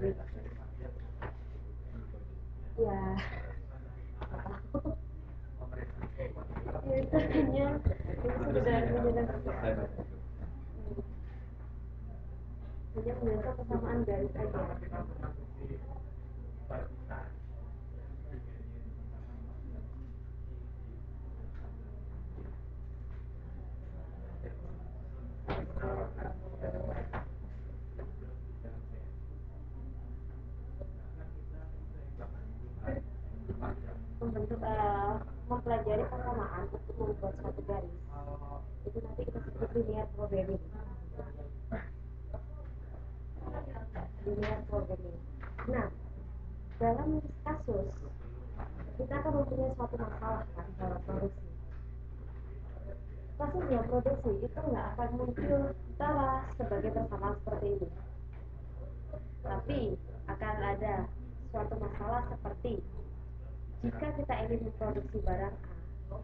programming. Ya, ya itu hanya sekedar menyentuh kesamaan garis aja. Mempelajari persamaan untuk membuat suatu garis itu nanti kita sebut linear programming. Nah, dalam kasus kita akan mempunyai suatu masalah kan dalam produksi. Kasusnya produksi itu nggak akan muncul secara sebagai persamaan seperti ini, tapi akan ada suatu masalah seperti jika kita ingin memproduksi barang A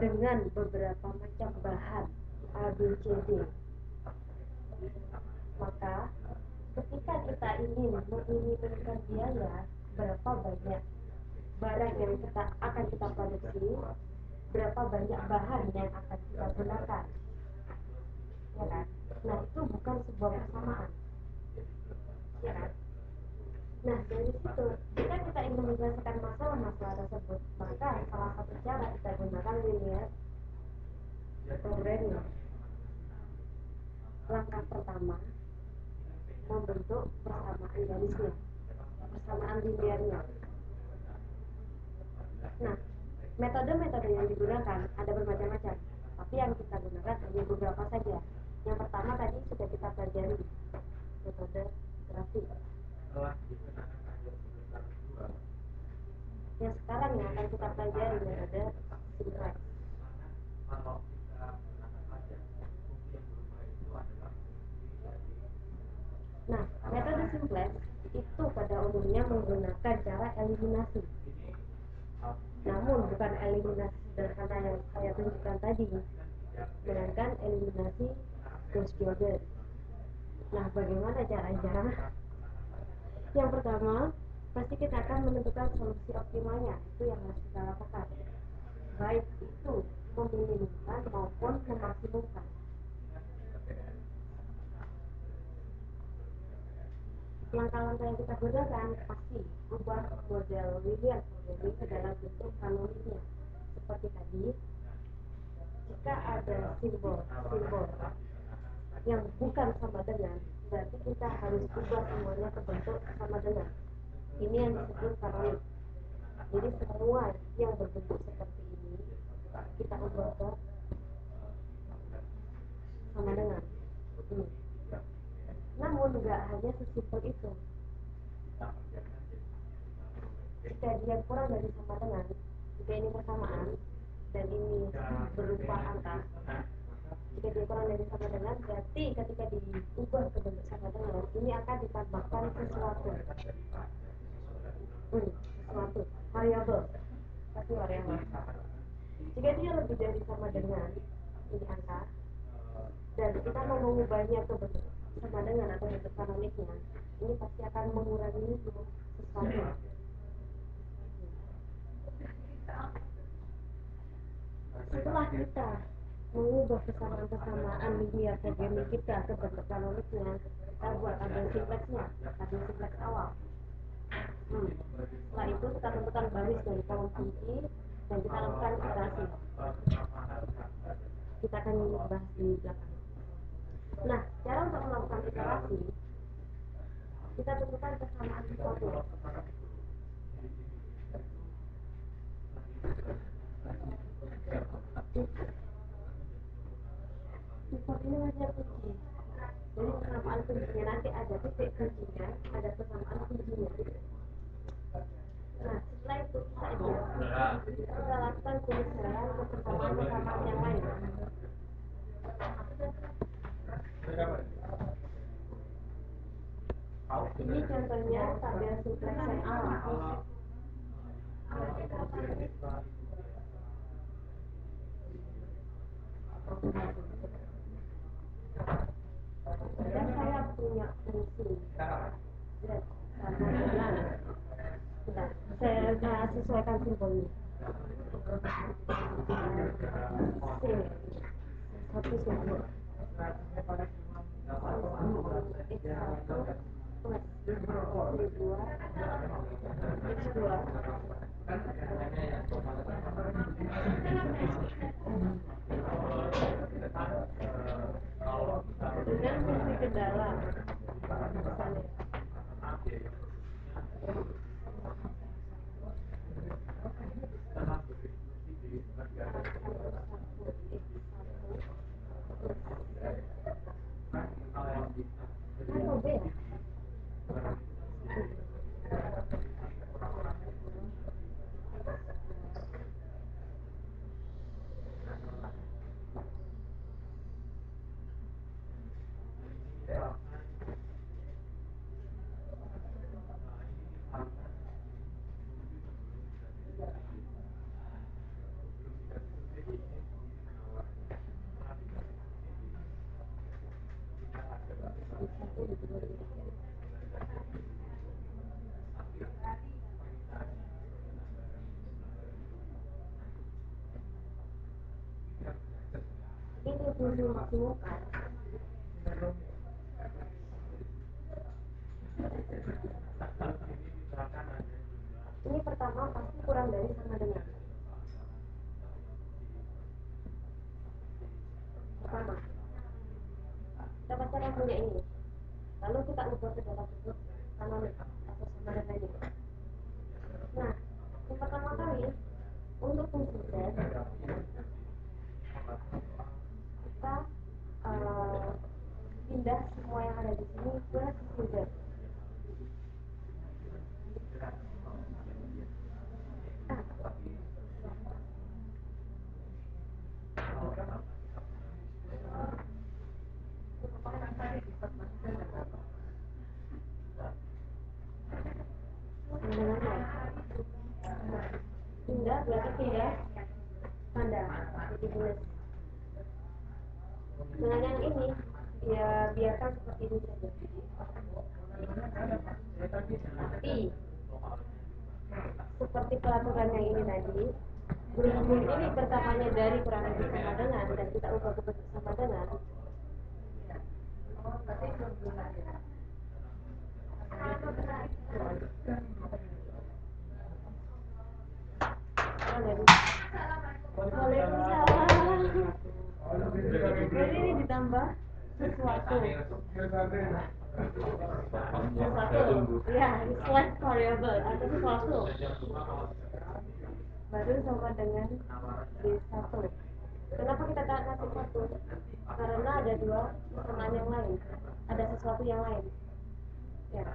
dengan beberapa macam bahan A, B, C, D, maka ketika kita ingin meminimalisir biaya berapa banyak barang yang akan kita produksi, berapa banyak bahan yang akan kita gunakan, ya kan? Nah, itu bukan sebuah persamaan, ya kan? Nah, dari situ jika kita ingin menyelesaikan masalah-masalah tersebut, maka salah satu cara kita gunakan linear programming. Langkah pertama, membentuk persamaan garisnya, persamaan linearnya. Nah, metode-metode yang digunakan ada bermacam-macam, tapi yang kita gunakan hanya beberapa saja. Yang pertama tadi sudah kita pelajari, metode grafik. Yang sekarang yang akan kita pelajari metode simplex. Nah, metode simplex itu pada umumnya menggunakan cara eliminasi. Namun bukan eliminasi sederhana yang saya tunjukkan tadi, melainkan eliminasi Gauss-Jordan. Nah, bagaimana caranya? Yang pertama, pasti kita akan menentukan solusi optimalnya, itu yang harus kita lakukan. Baik itu meminimumkan maupun memaksimumkan. Langkah-langkah yang kita gunakan pasti ubah model linear programming ke dalam bentuk kanoniknya. Seperti tadi, jika ada simbol yang bukan sama dengan, berarti kita harus ubah semuanya ke bentuk sama dengan. Ini yang disebut kanonik. Jadi semua yang berbentuk seperti ini kita ubah ke sama dengan. Namun nggak hanya sesimpel itu. Jika dia kurang dari sama dengan, jika ini persamaan dan ini berupa angka, jika dia kurang dari sama dengan, berarti ketika diubah ke bentuk sama dengan, ini akan ditambahkan sesuatu, variabel, pasti variabel. Jika dia lebih dari sama dengan, ini angka, dan kita mau mengubahnya ke bentuk sama dengan atau bentuk kanoniknya, ini pasti akan mengurangi sesuatu. Setelah kita mengubah kesamaan-kesamaan linear programming kita ke bentuk kanoniknya, kita buat tabel simplexnya, tabel simplex awal. Setelah itu kita tentukan baris dari kolom kunci dan kita lakukan iterasi. Kita akan bahas di belakang. Nah, cara untuk melakukan iterasi, kita tentukan kesamaan sesuatu. Import ini hanya kunci. Jadi kesamaan kuncinya nanti ada titik kuncinya, ada kesamaan kuncinya. Nah, setelah itu kita lakukan penyesuaian ke kesamaan-kesamaan yang lain. Ini contohnya tabel simplex yang awal. Dan saya punya fungsi Z sama dengan, bentar, saya sesuaikan simbolnya. C satu simbol X1 plus Y2 X2 dengan fungsi ke dalam misalnya kan B ya. Ini fungsi maksimum kan. Ini pertama pasti kurang dari sama dengan. Pertama, kita pasti akan punya ini. Lalu kita ubah ke dalam bentuk analog atau sama dengan ini. Nah, yang pertama kali untuk fungsi Z kita pindah semua yang ada di sini ke sisi Z. Pindah berarti pindah tanda jadi minus. Dengan yang ini ya biarkan seperti ini saja. Tapi seperti peraturan yang ini tadi, berhubung ini pertamanya dari kurang lebih sama dengan dan kita ubah ke bentuk sama dengan, jadi ini ditambah sesuatu ya slash variable atau sesuatu baru sama dengan D1. Kenapa kita kasih satu? Karena ada dua persamaan yang lain, ada sesuatu yang lain ya.